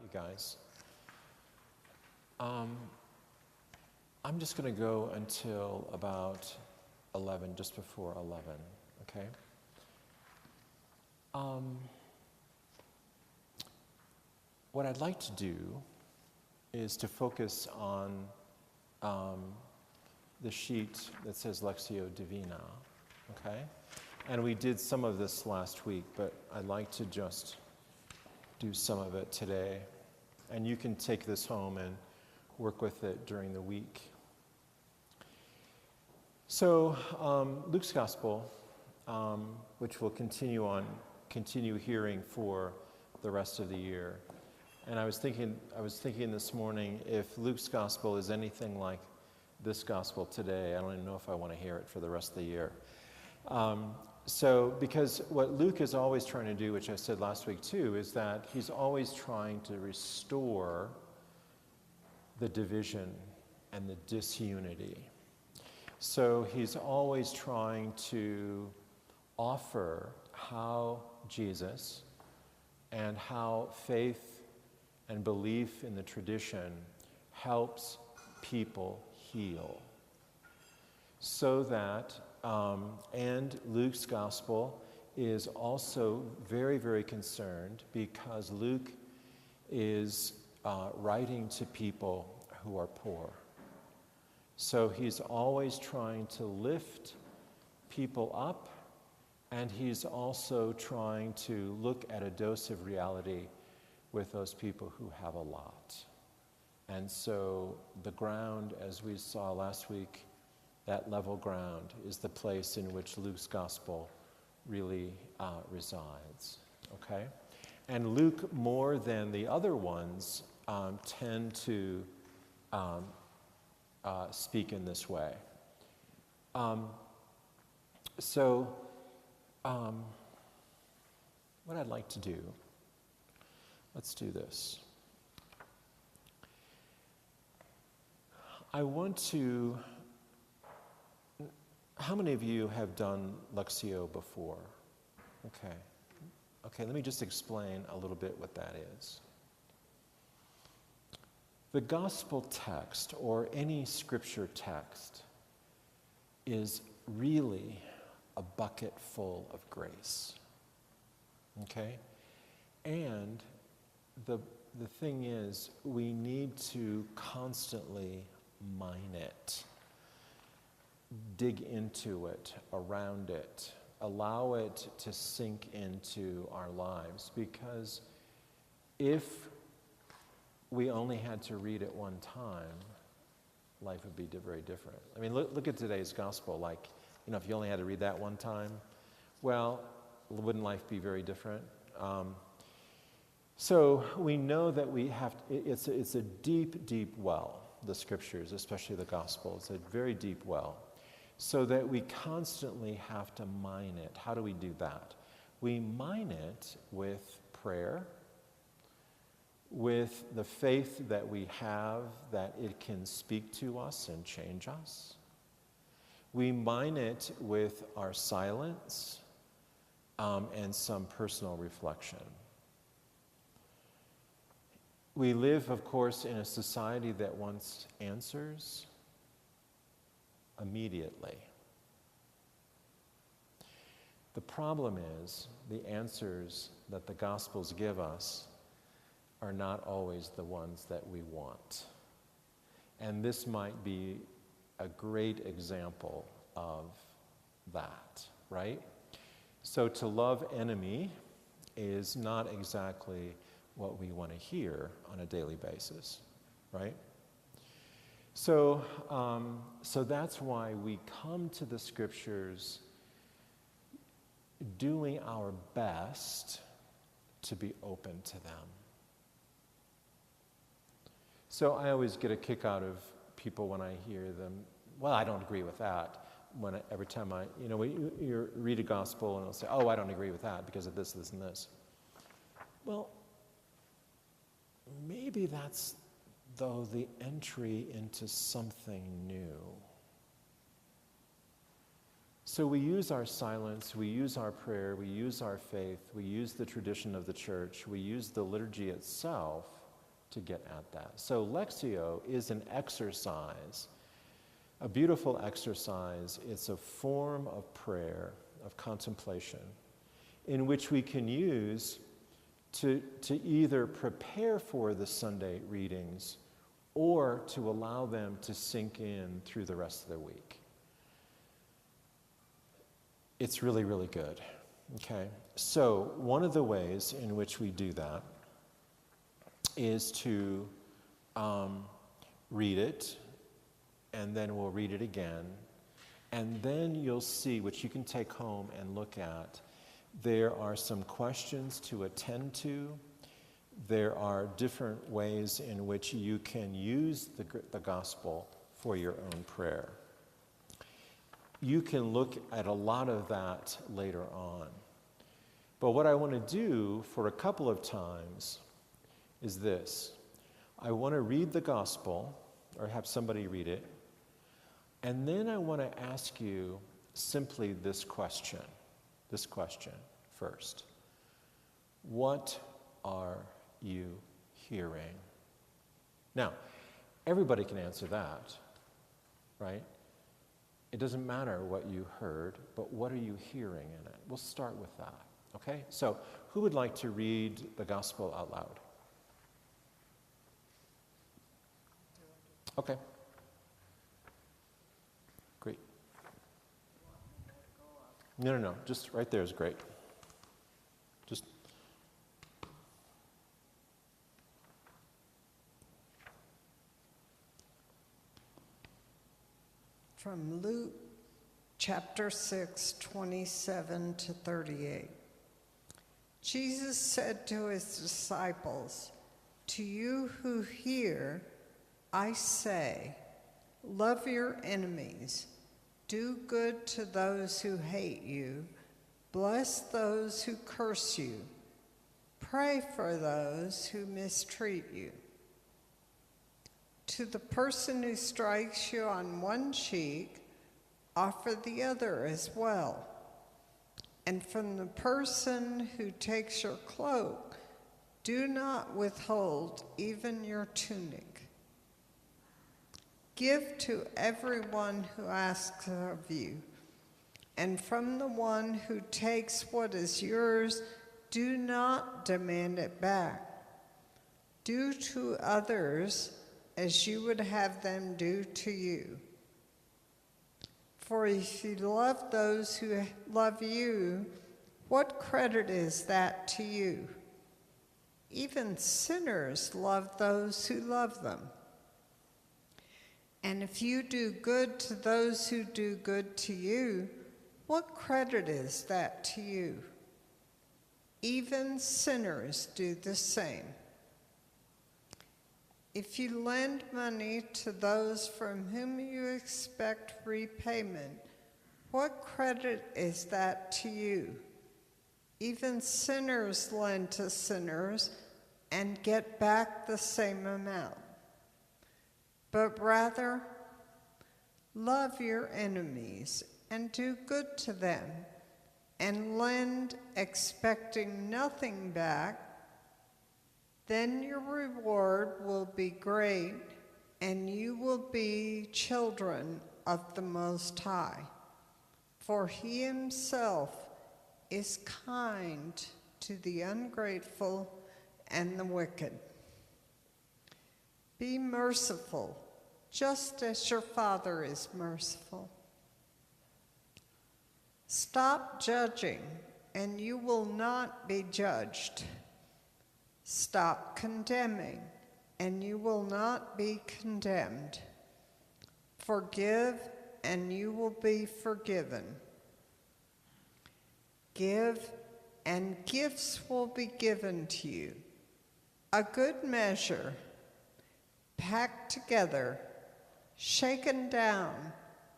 you guys. I'm just going to go until about 11, just before 11, okay? What I'd like to do is to focus on the sheet that says Lectio Divina, okay? And we did some of this last week, but I'd like to just do some of it today. And you can take this home and work with it during the week. So Luke's Gospel, which we'll continue hearing for the rest of the year. And I was thinking this morning, if Luke's Gospel is anything like this Gospel today, I don't even know if I want to hear it for the rest of the year. Because what Luke is always trying to do, which I said last week too, is that he's always trying to restore the division and the disunity. So he's always trying to offer how Jesus and how faith and belief in the tradition helps people heal. So that, and Luke's Gospel is also very, very concerned because Luke is writing to people who are poor. So he's always trying to lift people up, and he's also trying to look at a dose of reality with those people who have a lot. And so the ground, as we saw last week, that level ground is the place in which Luke's Gospel really resides, okay? And Luke, more than the other ones, tend to speak in this way. What I'd like to do, let's do this. I want to, how many of you have done Lectio before? Okay, let me just explain a little bit what that is. The gospel text, or any scripture text, is really a bucket full of grace, okay? And the thing is, we need to constantly mine it, dig into it, around it, allow it to sink into our lives, because if we only had to read it one time, life would be very different. I mean, look at today's gospel. Like, if you only had to read that one time, well, wouldn't life be very different? So we know that we have, it's a deep, deep well, the scriptures, especially the gospel. It's a very deep well, so that we constantly have to mine it. How do we do that? We mine it with prayer, with the faith that we have that it can speak to us and change us. We mine it with our silence and some personal reflection. We live, of course, in a society that wants answers immediately. The problem is the answers that the Gospels give us are not always the ones that we want. And this might be a great example of that, right? So to love enemy is not exactly what we want to hear on a daily basis, right? So that's why we come to the scriptures doing our best to be open to them. So I always get a kick out of people when I hear them, well, I don't agree with that. Every time you read a gospel and they'll say, oh, I don't agree with that because of this, this, and this. Well, maybe that's, though, the entry into something new. So we use our silence, we use our prayer, we use our faith, we use the tradition of the church, we use the liturgy itself to get at that. So Lectio is an exercise, a beautiful exercise. It's a form of prayer, of contemplation, in which we can use to either prepare for the Sunday readings or to allow them to sink in through the rest of the week. It's really, really good. Okay? So one of the ways in which we do that is to read it, and then we'll read it again, and then you'll see, which you can take home and look at, there are some questions to attend to. There are different ways in which you can use the gospel for your own prayer. You can look at a lot of that later on. But what I want to do for a couple of times is this. I want to read the gospel, or have somebody read it, and then I want to ask you simply this question first. What are you hearing? Now, everybody can answer that, right? It doesn't matter what you heard, but what are you hearing in it? We'll start with that, okay? So, who would like to read the gospel out loud? Okay. Great. No. Just right there is great. Just. From Luke chapter 6, 27 to 38. Jesus said to his disciples, "To you who hear, I say, love your enemies, do good to those who hate you, bless those who curse you, pray for those who mistreat you. To the person who strikes you on one cheek, offer the other as well. And from the person who takes your cloak, do not withhold even your tunic. Give to everyone who asks of you, and from the one who takes what is yours, do not demand it back. Do to others as you would have them do to you. For if you love those who love you, what credit is that to you? Even sinners love those who love them. And if you do good to those who do good to you, what credit is that to you? Even sinners do the same. If you lend money to those from whom you expect repayment, what credit is that to you? Even sinners lend to sinners and get back the same amount. But rather, love your enemies and do good to them, and lend expecting nothing back. Then your reward will be great, and you will be children of the Most High. For he himself is kind to the ungrateful and the wicked. Be merciful, just as your Father is merciful. Stop judging, and you will not be judged. Stop condemning, and you will not be condemned. Forgive, and you will be forgiven. Give, and gifts will be given to you. A good measure, packed together, shaken down,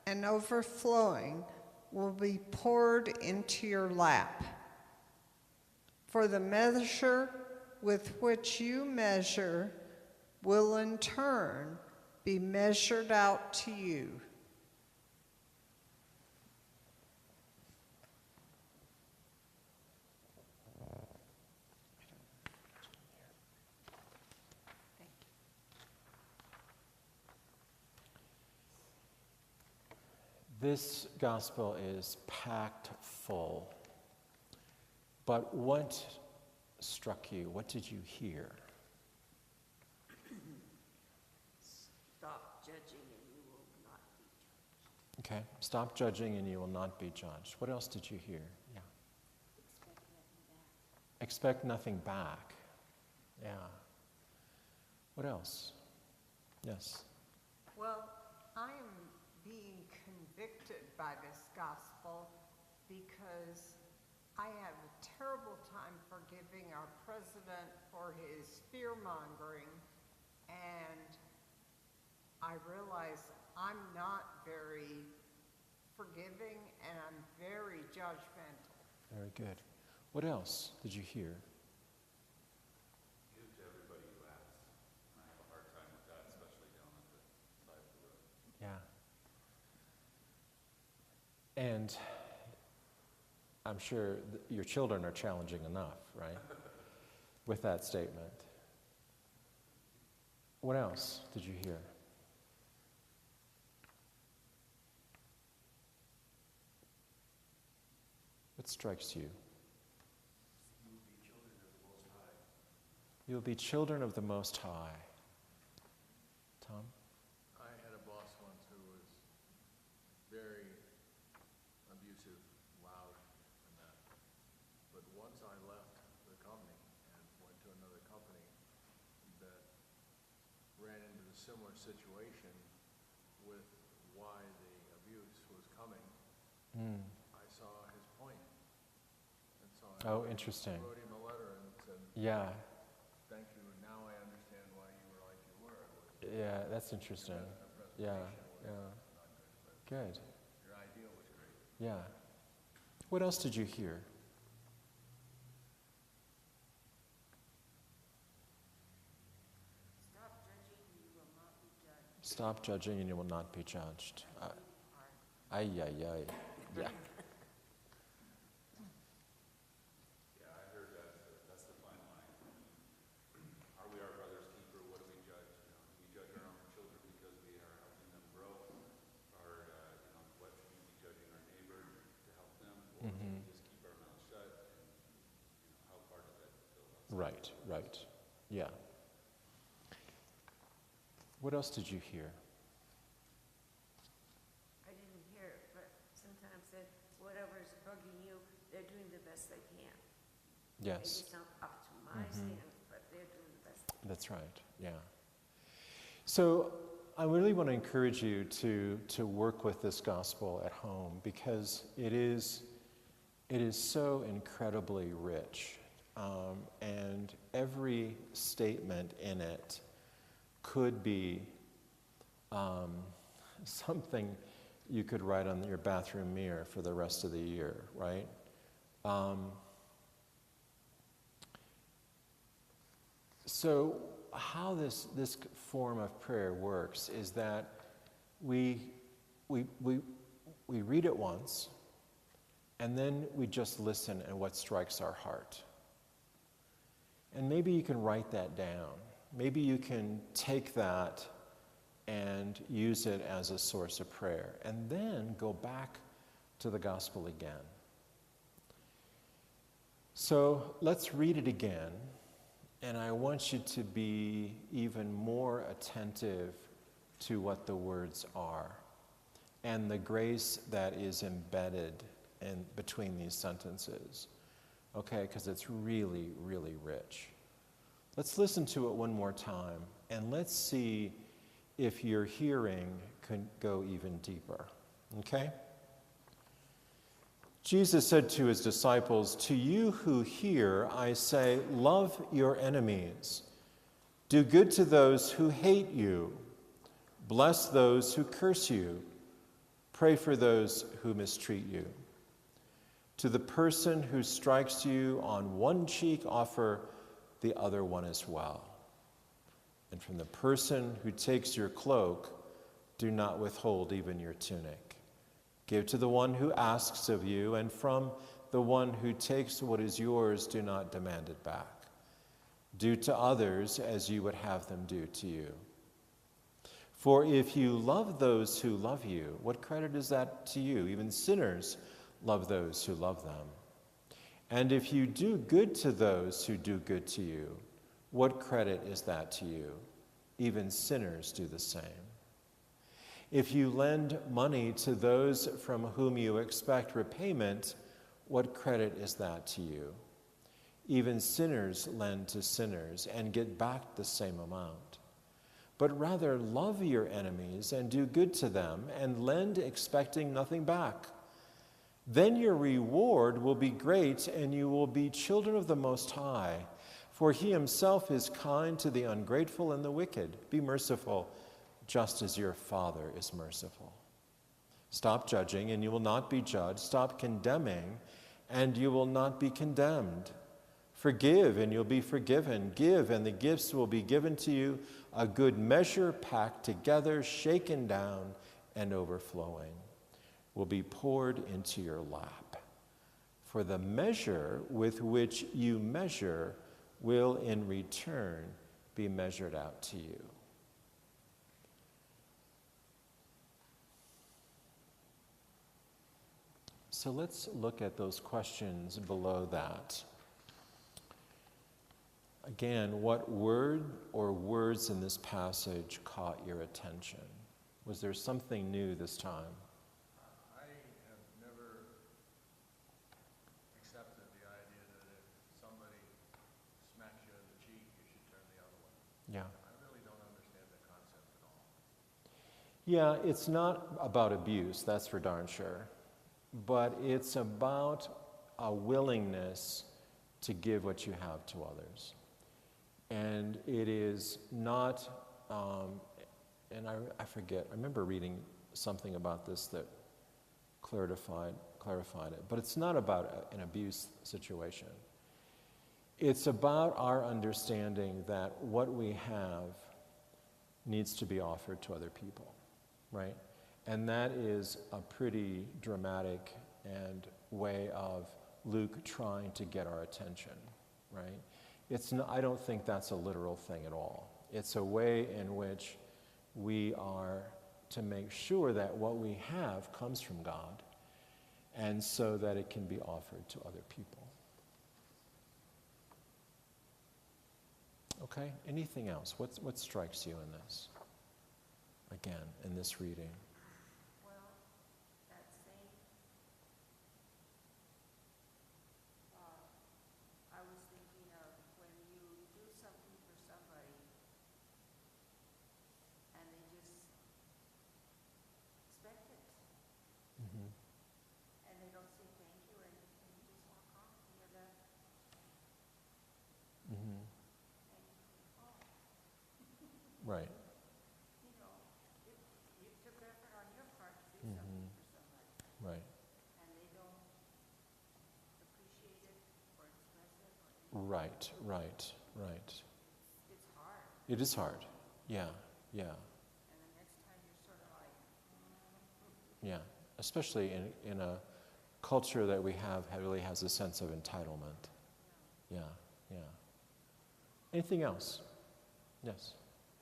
and overflowing, will be poured into your lap. For the measure with which you measure will in turn be measured out to you. This gospel is packed full. But what struck you? What did you hear? Stop judging and you will not be judged. Okay, stop judging and you will not be judged. What else did you hear? Yeah. Expect nothing back. Yeah. What else? Yes. Well, I am being convicted by this gospel because I have a terrible time forgiving our president for his fear-mongering, and I realize I'm not very forgiving and I'm very judgmental. Very good. What else did you hear? Give to everybody who asks. And I have a hard time with that, especially down at the side of the road. Yeah. And I'm sure your children are challenging enough, right? With that statement. What else did you hear? What strikes you? You'll be children of the Most High. Tom? I had a boss once who was very abusive, loud, and that. But once I left the company and went to another company that ran into a similar situation with why the abuse was coming, I saw his point. And so I Oh, interesting. wrote him a letter and said, Yeah. thank you, now I understand why you were like you were. Yeah, that's interesting. Yeah, yeah. Good. Your idea was great. Yeah. What else did you hear? Stop judging and you will not be judged. Stop judging and you will not be judged. Ay, ay, ay. Yeah. Yeah, I heard that's the fine line. Are we our brother's keeper? What do we judge? You know, do we judge our own children because we are helping them grow? Or, what should we be judging our neighbor to help them? Or should we just keep our mouth shut? And, how far does that fulfill us? Right, right. Yeah. What else did you hear? I didn't hear it, but sometimes that whatever's bugging you, they're doing the best they can. Maybe Yes, it's not up to my standards, but they're doing the best. that's right. Yeah. So I really want to encourage you to work with this gospel at home because it is so incredibly rich, and every statement in it could be something you could write on your bathroom mirror for the rest of the year, right? So how this form of prayer works is that we read it once, and then we just listen at what strikes our heart. And maybe you can write that down. Maybe you can take that and use it as a source of prayer, and then go back to the gospel again. So let's read it again, and I want you to be even more attentive to what the words are and the grace that is embedded in between these sentences. Okay, because it's really, really rich. Let's listen to it one more time, and let's see if your hearing can go even deeper. Okay? Jesus said to his disciples, "To you who hear, I say, love your enemies. Do good to those who hate you. Bless those who curse you. Pray for those who mistreat you. To the person who strikes you on one cheek, offer the other one as well. And from the person who takes your cloak, do not withhold even your tunic. Give to the one who asks of you, and from the one who takes what is yours, do not demand it back. Do to others as you would have them do to you. For if you love those who love you, what credit is that to you? Even sinners love those who love them. And if you do good to those who do good to you, what credit is that to you? Even sinners do the same. If you lend money to those from whom you expect repayment, what credit is that to you? Even sinners lend to sinners and get back the same amount. But rather love your enemies and do good to them and lend expecting nothing back. Then your reward will be great and you will be children of the Most High, for he himself is kind to the ungrateful and the wicked. Be merciful, just as your Father is merciful. Stop judging and you will not be judged. Stop condemning and you will not be condemned. Forgive and you'll be forgiven. Give and the gifts will be given to you, a good measure packed together, shaken down and overflowing, will be poured into your lap. For the measure with which you measure will in return be measured out to you. So let's look at those questions below that. Again, what word or words in this passage caught your attention? Was there something new this time? I have never accepted the idea that if somebody smacks you in the cheek, you should turn the other way. Yeah. I really don't understand the concept at all. Yeah, it's not about abuse, that's for darn sure. But it's about a willingness to give what you have to others. And it is not, and I forget, I remember reading something about this that clarified it, but it's not about an abuse situation. It's about our understanding that what we have needs to be offered to other people, right? And that is a pretty dramatic and way of Luke trying to get our attention, right? It's not, I don't think that's a literal thing at all. It's a way in which we are to make sure that what we have comes from God, and so that it can be offered to other people. Okay, anything else? What strikes you in this? Again, in this reading. Well, that same, I was thinking of when you do something for somebody and they just expect it Mm-hmm. and they don't say thank you and you just walk off and you're left Mm-hmm. and you think, oh, Right. you know, you took effort on your part to do something for somebody Right. and they don't appreciate it or express it or Right. it's hard. It is hard. Yeah. And the next time you're sort of like, Yeah. Especially in a culture that we have really has a sense of entitlement. Yeah. Anything else? Yes.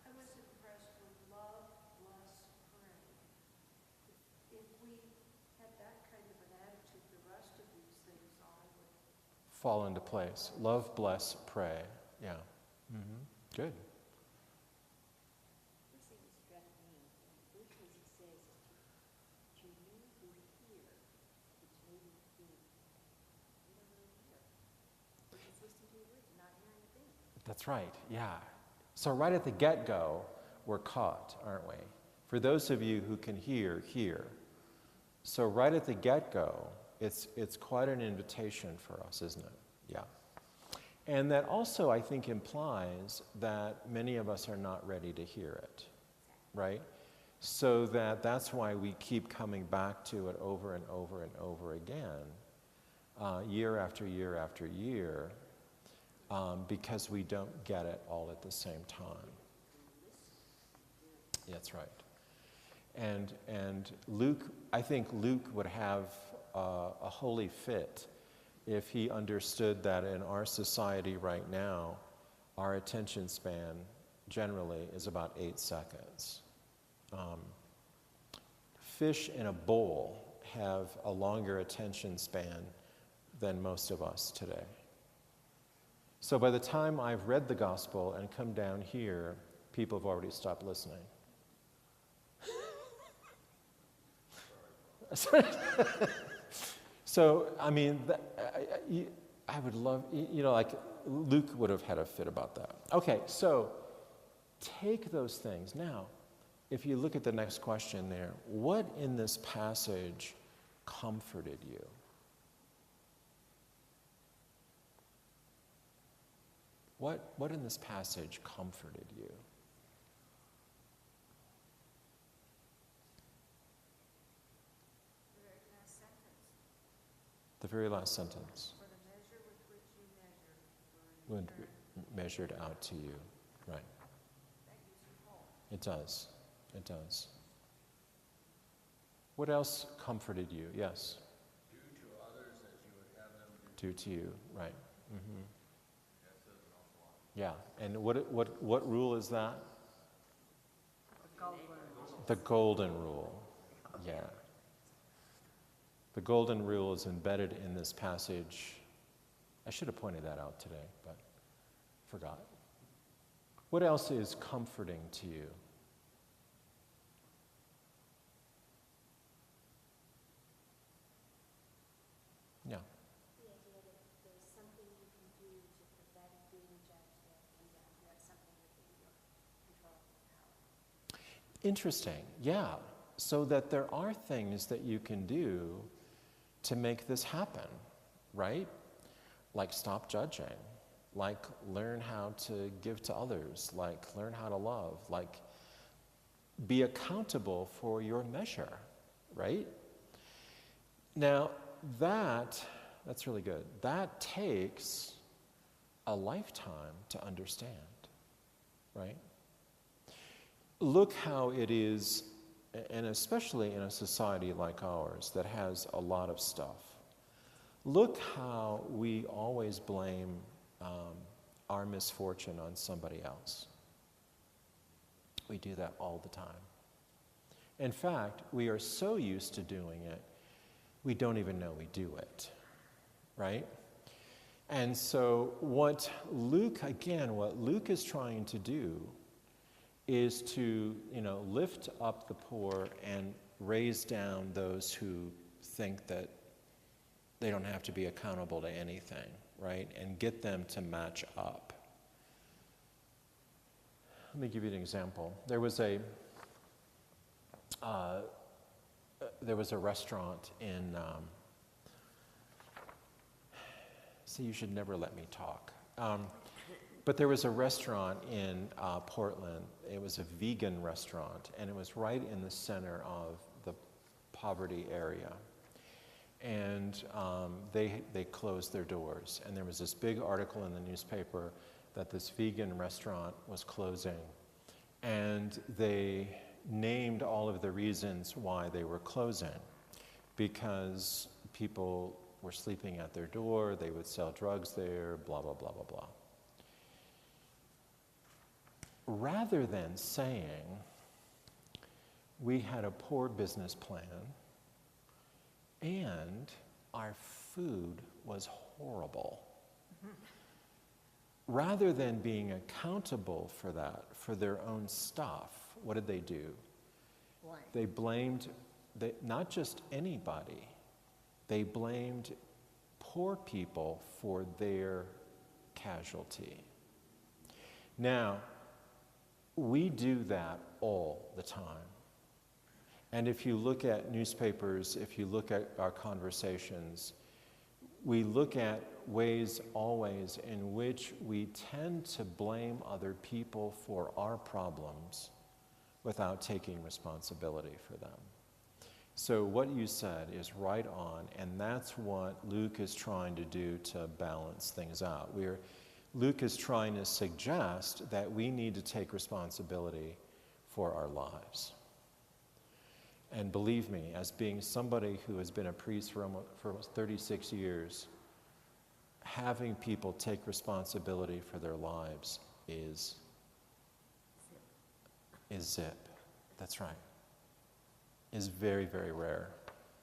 I was impressed with love, bless, pray. If we had that kind of an attitude, the rest of these things all would. Fall into place. Love, bless, pray. Yeah. Mm-hmm. Good. First thing that struck me, because he says, to you who hear, which made me think, we don't really hear. We're just listening to your words and not hearing a thing. That's right. Yeah. So right at the get-go, we're caught, aren't we? For those of you who can hear, hear. So right at the get-go, it's quite an invitation for us, isn't it? Yeah. And that also, I think, implies that many of us are not ready to hear it, right? So that's why we keep coming back to it over and over and over again, year after year after year, because we don't get it all at the same time. That's right. And Luke, I think Luke would have a holy fit if he understood that in our society right now, our attention span generally is about 8 seconds, fish in a bowl have a longer attention span than most of us today. So by the time I've read the gospel and come down here, people have already stopped listening. So, I mean, I would love, like Luke would have had a fit about that. Okay, so take those things. Now, if you look at the next question there, what in this passage comforted you? What in this passage comforted you? The very last sentence. For the measure with which you measure will Would measured out to you, right? that gives you hope. It does. It does. What else comforted you? Yes. Do to others as you would have them do. Do to you, right? Mm-hmm. That says an awful lot. Yeah. And what rule is that? The golden rule. The golden rule. Yeah. The golden rule is embedded in this passage. I should have pointed that out today, but forgot. What else is comforting to you? Yeah. The idea that there's something you can do to prevent being judged and that's something within your control and power. Interesting. Yeah. So that there are things that you can do to make this happen, right? Like stop judging, like learn how to give to others, like learn how to love, like be accountable for your measure, right? Now, that's really good. That takes a lifetime to understand, right? Look how it is, and especially in a society like ours that has a lot of stuff. Look how we always blame our misfortune on somebody else. We do that all the time. In fact, we are so used to doing it, we don't even know we do it, right? And so what Luke is trying to do is to, lift up the poor and raise down those who think that they don't have to be accountable to anything, right? And get them to match up. Let me give you an example. There was a restaurant in, see, you should never let me talk. But there was a restaurant in Portland. It was a vegan restaurant, and it was right in the center of the poverty area. And they closed their doors. And there was this big article in the newspaper that this vegan restaurant was closing. And they named all of the reasons why they were closing. Because people were sleeping at their door, they would sell drugs there, blah, blah, blah, blah, blah. Rather than saying, we had a poor business plan and our food was horrible. Rather than being accountable for that, for their own stuff, what did they do? They blamed not just anybody, they blamed poor people for their casualty. Now, we do that all the time. And if you look at newspapers, if you look at our conversations, we look at ways always in which we tend to blame other people for our problems without taking responsibility for them. So what you said is right on, and that's what Luke is trying to do to balance things out. Luke is trying to suggest that we need to take responsibility for our lives. And believe me, as being somebody who has been a priest for almost 36 years, having people take responsibility for their lives is zip. That's right. Is very, very rare.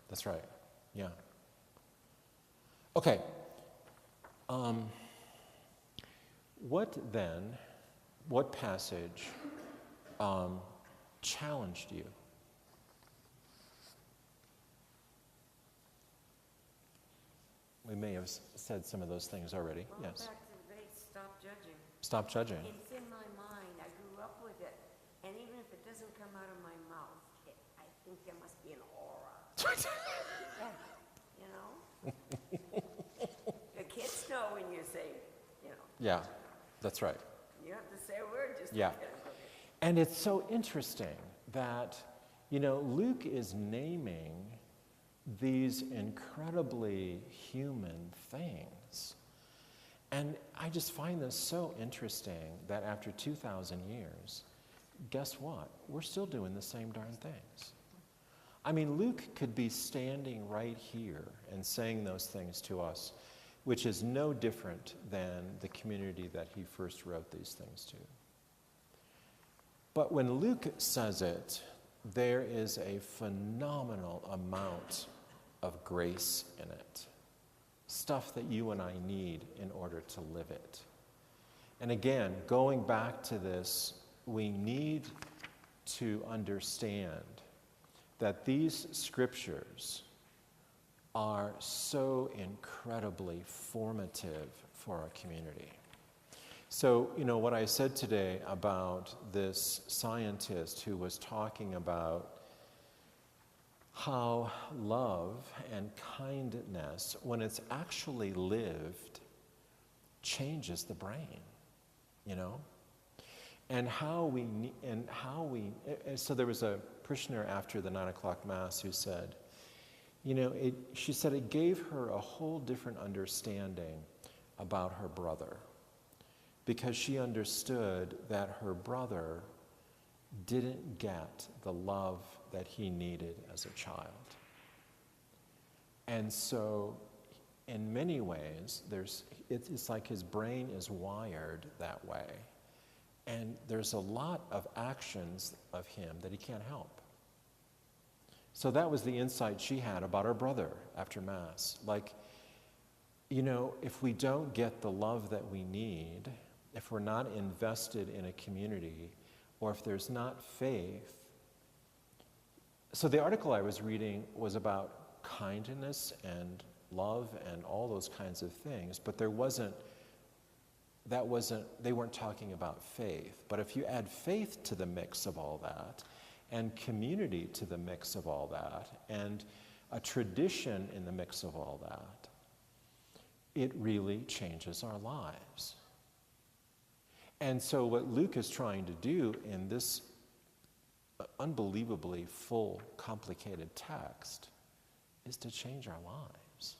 That's right. Yeah. Okay. What passage challenged you? We may have said some of those things already. Well, Yes. back to the base, stop judging. Stop judging. It's in my mind, I grew up with it, and even if it doesn't come out of my mouth, I think there must be an aura. You know? The kids know when you say, you know, Yeah, that's right. you have to say a word just to Yeah. get it. And it's so interesting that, Luke is naming these incredibly human things. And I just find this so interesting that after 2,000 years, guess what? We're still doing the same darn things. I mean, Luke could be standing right here and saying those things to us, which is no different than the community that he first wrote these things to. But when Luke says it, there is a phenomenal amount of grace in it. Stuff that you and I need in order to live it. And again, going back to this, we need to understand that these scriptures are so incredibly formative for our community. So, what I said today about this scientist who was talking about how love and kindness, when it's actually lived, changes the brain, And so there was a parishioner after the 9:00 Mass who said, she said it gave her a whole different understanding about her brother, because she understood that her brother didn't get the love that he needed as a child. And so, in many ways, it's like his brain is wired that way. And there's a lot of actions of him that he can't help. So that was the insight she had about her brother after Mass. Like, if we don't get the love that we need, if we're not invested in a community, or if there's not faith. So the article I was reading was about kindness and love and all those kinds of things, but they weren't talking about faith. But if you add faith to the mix of all that, and community to the mix of all that, and a tradition in the mix of all that, it really changes our lives. And so what Luke is trying to do in this unbelievably full, complicated text is to change our lives.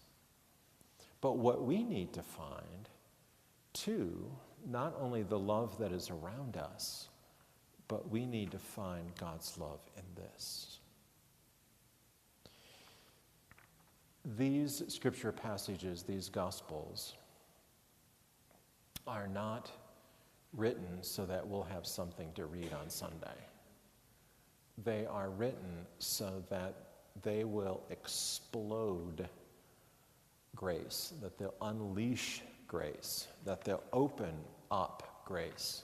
But what we need to find, too, not only the love that is around us, but we need to find God's love in this. These scripture passages, these gospels, are not written so that we'll have something to read on Sunday. They are written so that they will explode grace, that they'll unleash grace, that they'll open up grace,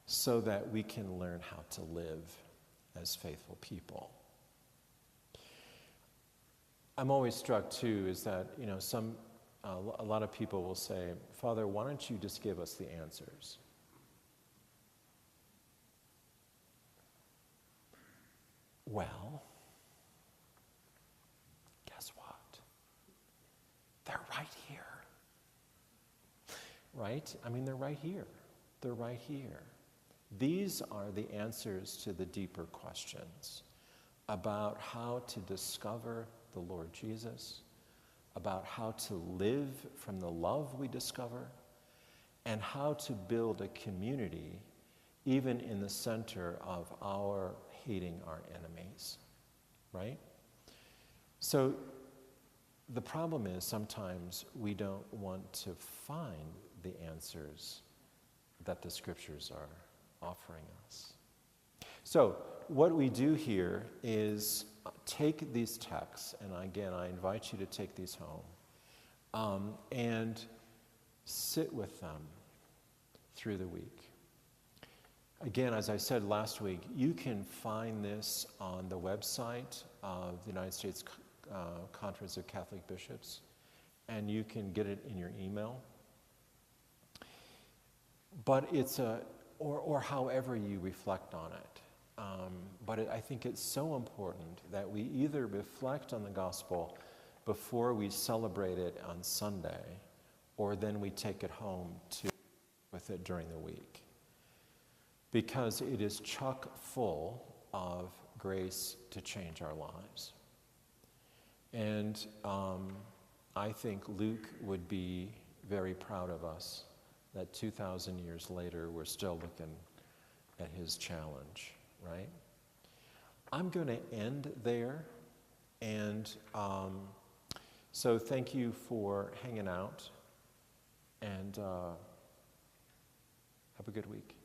so that we can learn how to live as faithful people. I'm always struck too is that, a lot of people will say, Father, why don't you just give us the answers? Well, guess what? They're right here. Right? I mean, they're right here. They're right here. These are the answers to the deeper questions about how to discover the Lord Jesus, about how to live from the love we discover, and how to build a community even in the center of our hating our enemies, right? So the problem is sometimes we don't want to find the answers that the scriptures are offering us. So what we do here is take these texts, and again, I invite you to take these home, and sit with them through the week. Again, as I said last week, you can find this on the website of the United States Conference of Catholic Bishops, and you can get it in your email. But it's or however you reflect on it. I think it's so important that we either reflect on the gospel before we celebrate it on Sunday, or then we take it home with it during the week. Because it is chock full of grace to change our lives. And I think Luke would be very proud of us that 2,000 years later we're still looking at his challenge, right? I'm going to end there, and so thank you for hanging out, and have a good week.